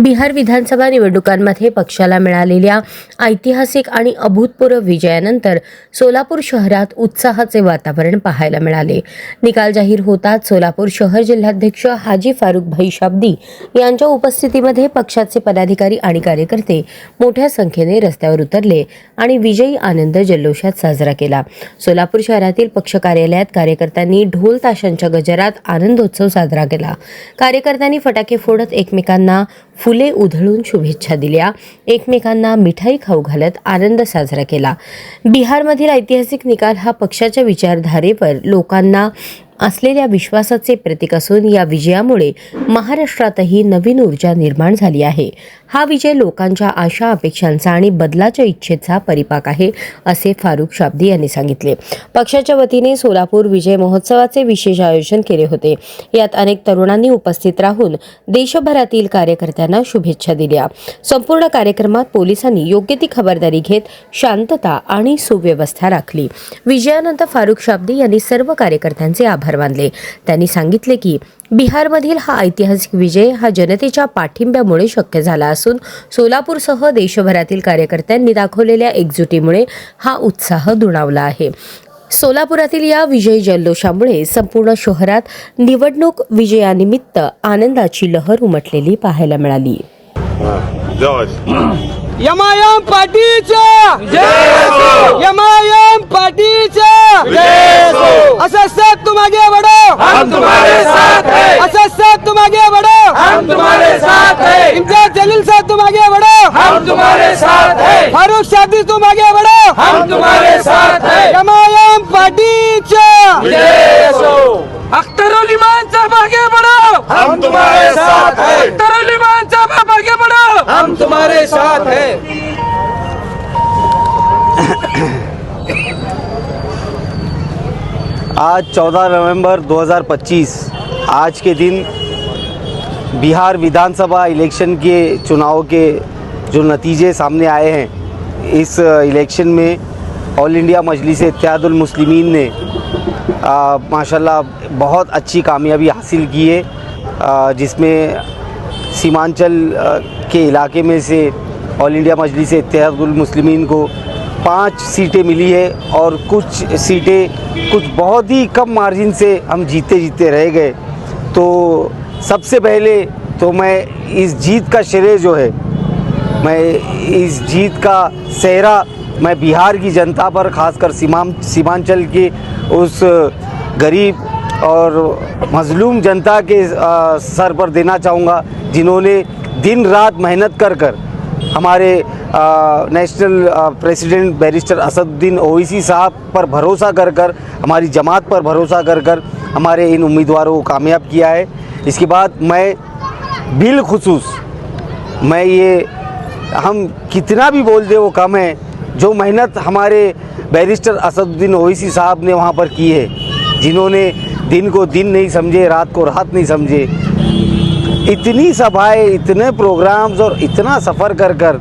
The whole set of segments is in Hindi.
बिहार विधानसभा निवडणुकांमध्ये पक्षाला मिळालेल्या ऐतिहासिक आणि अभूतपूर्व विजयानंतर सोलापूर शहरात उत्साहाचे वातावरण पाहायला मिळाले। निकाल जाहीर होताच सोलापूर शहर जिल्हाध्यक्ष हाजी फारुक भाई शाब्दी यांच्या उपस्थितीमध्ये पक्षाचे पदाधिकारी आणि कार्यकर्ते मोठ्या संख्येने रस्त्यावर उतरले आणि विजयी आनंद जल्लोषात साजरा केला। सोलापूर शहरातील पक्ष कार्यालयात कार्यकर्त्यांनी ढोल ताशांच्या गजरात आनंदोत्सव साजरा केला। कार्यकर्त्यांनी फटाके फोडत एकमेकांना फुले उधळून शुभेच्छा दिल्या, एकमेकांना मिठाई खाऊ घालत आनंद साजरा केला। बिहारमधील ऐतिहासिक निकाल हा पक्षाच्या विचारधारेवर लोकांना असलेल्या विश्वासाचे प्रतीक असून या विजयामुळे महाराष्ट्रातही नवीन ऊर्जा निर्माण झाली आहे। हा विजय लोकांच्या आशा अपेक्षांचा आणि बदलाच्या इच्छेचा परिपाक आहे, असे फारुक शाब्दी यांनी सांगितले। पक्षाच्या वतीने सोलापूर विजय महोत्सवाचे विशेष आयोजन केले होते। यात अनेक तरुणांनी उपस्थित राहून देशभरातील कार्यकर्त्यांना शुभेच्छा दिल्या। संपूर्ण कार्यक्रमात पोलिसांनी योग्य ती खबरदारी घेत शांतता आणि सुव्यवस्था राखली। विजयानंतर फारुक शाब्दी यांनी सर्व कार्यकर्त्यांचे आभार मानले। त्यांनी सांगितले की बिहारमधील हा ऐतिहासिक विजय हा जनतेच्या पाठिंब्यामुळे शक्य झाला असून सोलापूरसह देशभरातील कार्यकर्त्यांनी दाखवलेल्या एकजुटीमुळे हा उत्साह दुणावला आहे। सोलापुरातील या विजय जल्लोषामुळे संपूर्ण शहरात निवडणूक विजयानिमित्त आनंदाची लहर उमटलेली पाहायला मिळाली। यमायम पार्टीचा जय हो, यमायम पार्टीचा जय हो। असद साहब तुम आगे बढ़ो, हम तुम्हारे साथ हैं। असद साहब तुम आगे बढ़ो, हम तुम्हारे साथ हैं। इम्तियाज जलील साहब तुम आगे बढ़ो, हम तुम्हारे साथ हैं। फारूक शाब्दी तुम आगे बढ़ो, हम तुम्हारे साथ हैं। यमायम पार्टीचा जय हो। अख्तर अली मान साहब आगे बढ़ो, हम तुम्हारे साथ हैं। अख्तर अली मान साहब आगे बढ़ो, हम तुम्हारे साथ हैं। आज 14 नवंबर 2025 आज के दिन बिहार विधानसभा इलेक्शन के चुनाव के जो नतीजे सामने आए हैं, इस इलेक्शन में ऑल इंडिया मजलिस इत्तेहादुल मुस्लिमीन ने माशाल्लाह बहुत अच्छी कामयाबी हासिल की है, जिसमें सीमांचल के इलाके में से ऑल इंडिया मजलिस इत्तेहादुल मुस्लिमीन को 5 सीटें मिली है और कुछ सीटें कुछ बहुत ही कम मार्जिन से हम जीते रह गए। तो सबसे पहले तो मैं इस जीत का श्रेय जो है, मैं इस जीत का सेहरा मैं बिहार की जनता पर, ख़ासकर सीमांचल के उस गरीब और मज़लूम जनता के सर पर देना चाहूँगा, जिन्होंने दिन रात मेहनत कर हमारे national president barrister Asaduddin Owaisi साहब पर भरोसा कर हमारी जमात पर भरोसा कर हमारे इन उम्मीदवारों को कामयाब किया है। इसके बाद मैं बिलखुसूस मैं ये हम कितना भी बोल दे वो कम है, जो मेहनत हमारे बैरिस्टर असदुद्दीन ओवैसी साहब ने वहाँ पर की है, जिन्होंने दिन को दिन नहीं समझे, रात को रात नहीं समझे, इतनी सभाएं, इतने प्रोग्राम्स और इतना सफ़र कर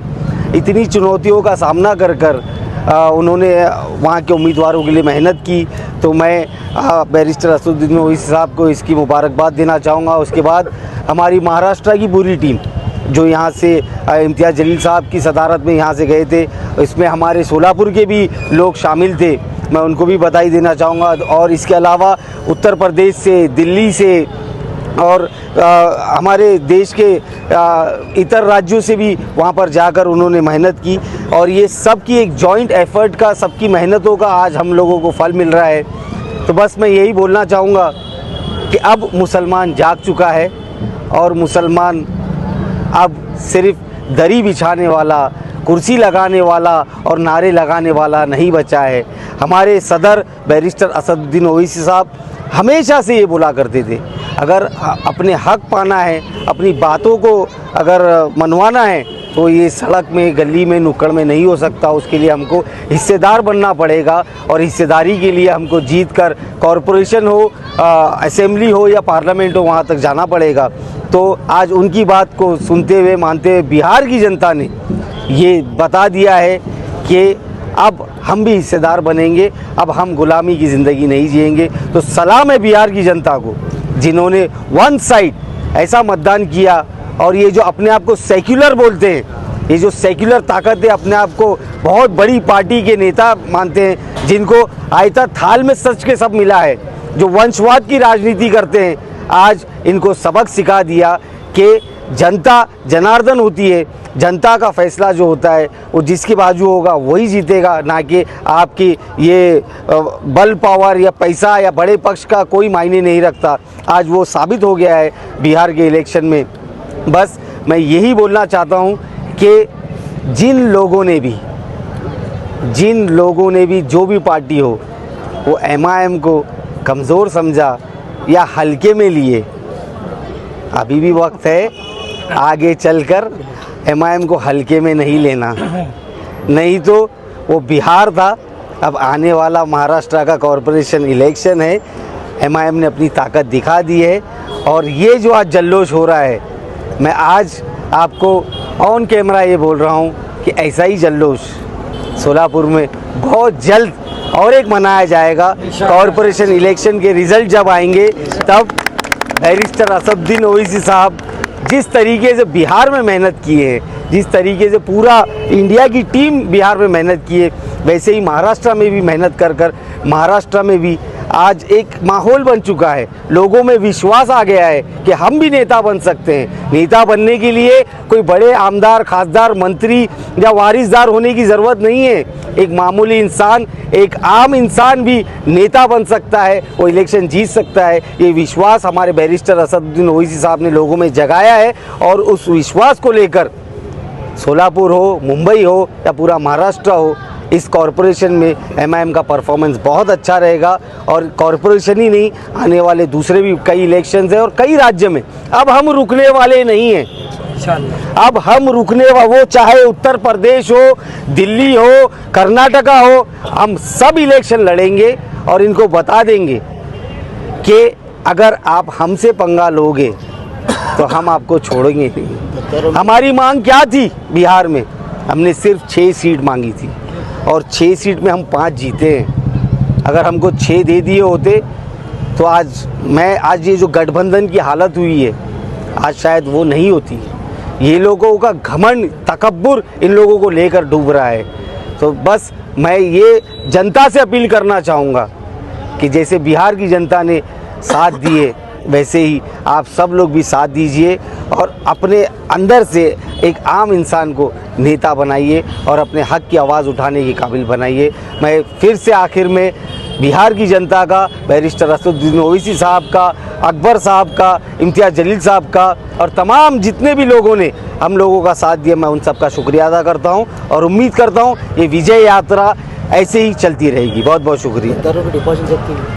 इतनी चुनौतियों का सामना कर उन्होंने वहाँ के उम्मीदवारों के लिए मेहनत की। तो मैं बैरिस्टर असदुद्दीन ओवैसी साहब को इसकी मुबारकबाद देना चाहूँगा। उसके बाद हमारी महाराष्ट्र की पूरी टीम जो यहाँ से इम्तियाज जलील साहब की सदारत में यहाँ से गए थे, इसमें हमारे सोलापुर के भी लोग शामिल थे, मैं उनको भी बधाई देना चाहूँगा। और इसके अलावा उत्तर प्रदेश से, दिल्ली से और हमारे देश के इतर राज्यों से भी वहाँ पर जाकर उन्होंने मेहनत की, और ये सब की एक जॉइंट एफर्ट का, सबकी मेहनतों का आज हम लोगों को फल मिल रहा है। तो बस मैं यही बोलना चाहूँगा कि अब मुसलमान जाग चुका है, और मुसलमान अब सिर्फ दरी बिछाने वाला, कुर्सी लगाने वाला और नारे लगाने वाला नहीं बचा है। हमारे सदर बैरिस्टर असदुद्दीन ओवैसी साहब हमेशा से ये बोला करते थे, अगर अपने हक पाना है, अपनी बातों को अगर मनवाना है, तो ये सड़क में, गली में, नुक्कड़ में नहीं हो सकता। उसके लिए हमको हिस्सेदार बनना पड़ेगा, और हिस्सेदारी के लिए हमको जीत कर कॉरपोरेशन हो, असेंबली हो या पार्लियामेंट हो, वहाँ तक जाना पड़ेगा। तो आज उनकी बात को सुनते हुए, मानते हुए बिहार की जनता ने ये बता दिया है कि अब हम भी हिस्सेदार बनेंगे, अब हम गुलामी की ज़िंदगी नहीं जिएंगे। तो सलाम है बिहार की जनता को, जिन्होंने वन साइड ऐसा मतदान किया और ये जो अपने आप को सेक्युलर बोलते हैं, ये जो सेक्युलर ताकत है, अपने आप को बहुत बड़ी पार्टी के नेता मानते हैं, जिनको आयता थाल में सच के सब मिला है, जो वंशवाद की राजनीति करते हैं, आज इनको सबक सिखा दिया कि जनता जनार्दन होती है। जनता का फैसला जो होता है वो जिसके बाजू होगा वही जीतेगा, ना कि आपकी ये बल पावर या पैसा या बड़े पक्ष का कोई मायने नहीं रखता। आज वो साबित हो गया है बिहार के इलेक्शन में। बस मैं यही बोलना चाहता हूँ कि जिन लोगों ने भी जो भी पार्टी हो वो MIM को कमज़ोर समझा या हल्के में लिए, अभी भी वक्त है आगे चलकर MIM को हल्के में नहीं लेना। नहीं तो वो बिहार था, अब आने वाला महाराष्ट्र का कॉरपोरेशन इलेक्शन है। MIM ने अपनी ताकत दिखा दी है और ये जो आज जल्लोश हो रहा है, मैं आज आपको ऑन कैमरा ये बोल रहा हूँ कि ऐसा ही जल्लोश सोलापुर में बहुत जल्द और एक मनाया जाएगा। कॉरपोरेशन इलेक्शन के रिज़ल्ट जब आएंगे तब बैरिस्टर असदुद्दीन ओवैसी साहब जिस तरीके से बिहार में मेहनत की है, जिस तरीके से पूरा इंडिया की टीम बिहार में मेहनत की है, वैसे ही महाराष्ट्र में भी मेहनत कर महाराष्ट्र में भी आज एक माहौल बन चुका है। लोगों में विश्वास आ गया है कि हम भी नेता बन सकते हैं। नेता बनने के लिए कोई बड़े आमदार, खासदार, मंत्री या वारिसदार होने की ज़रूरत नहीं है। एक मामूली इंसान, एक आम इंसान भी नेता बन सकता है, वो इलेक्शन जीत सकता है। ये विश्वास हमारे बैरिस्टर असदुद्दीन ओवैसी साहब ने लोगों में जगाया है और उस विश्वास को लेकर सोलापुर हो, मुंबई हो या पूरा महाराष्ट्र हो, इस कॉरपोरेशन में MIM का परफॉर्मेंस बहुत अच्छा रहेगा। और कॉरपोरेशन ही नहीं, आने वाले दूसरे भी कई इलेक्शंस हैं और कई राज्य में अब हम रुकने वाले नहीं हैं। अब हम रुकने वो चाहे उत्तर प्रदेश हो, दिल्ली हो, कर्नाटका हो, हम सब इलेक्शन लड़ेंगे और इनको बता देंगे कि अगर आप हमसे पंगा लोगे तो हम आपको छोड़ेंगे नहीं। हमारी मांग क्या थी बिहार में? हमने सिर्फ 6 सीट मांगी थी और 6 सीट में हम 5 जीते हैं। अगर हमको 6 दे दिए होते तो आज ये जो गठबंधन की हालत हुई है, आज शायद वो नहीं होती। ये लोगों का घमंड, तकब्बुर इन लोगों को लेकर डूब रहा है। तो बस मैं ये जनता से अपील करना चाहूँगा कि जैसे बिहार की जनता ने साथ दिए, वैसे ही आप सब लोग भी साथ दीजिए और अपने अंदर से एक आम इंसान को नेता बनाइए और अपने हक की आवाज़ उठाने के काबिल बनाइए। मैं फिर से आखिर में बिहार की जनता का, बैरिस्टर असदुद्दीन ओवैसी साहब का, अकबर साहब का, इम्तियाज़ जलील साहब का और तमाम जितने भी लोगों ने हम लोगों का साथ दिया, मैं उन सब का शुक्रिया अदा करता हूँ और उम्मीद करता हूँ ये विजय यात्रा ऐसे ही चलती रहेगी। बहुत बहुत शुक्रिया।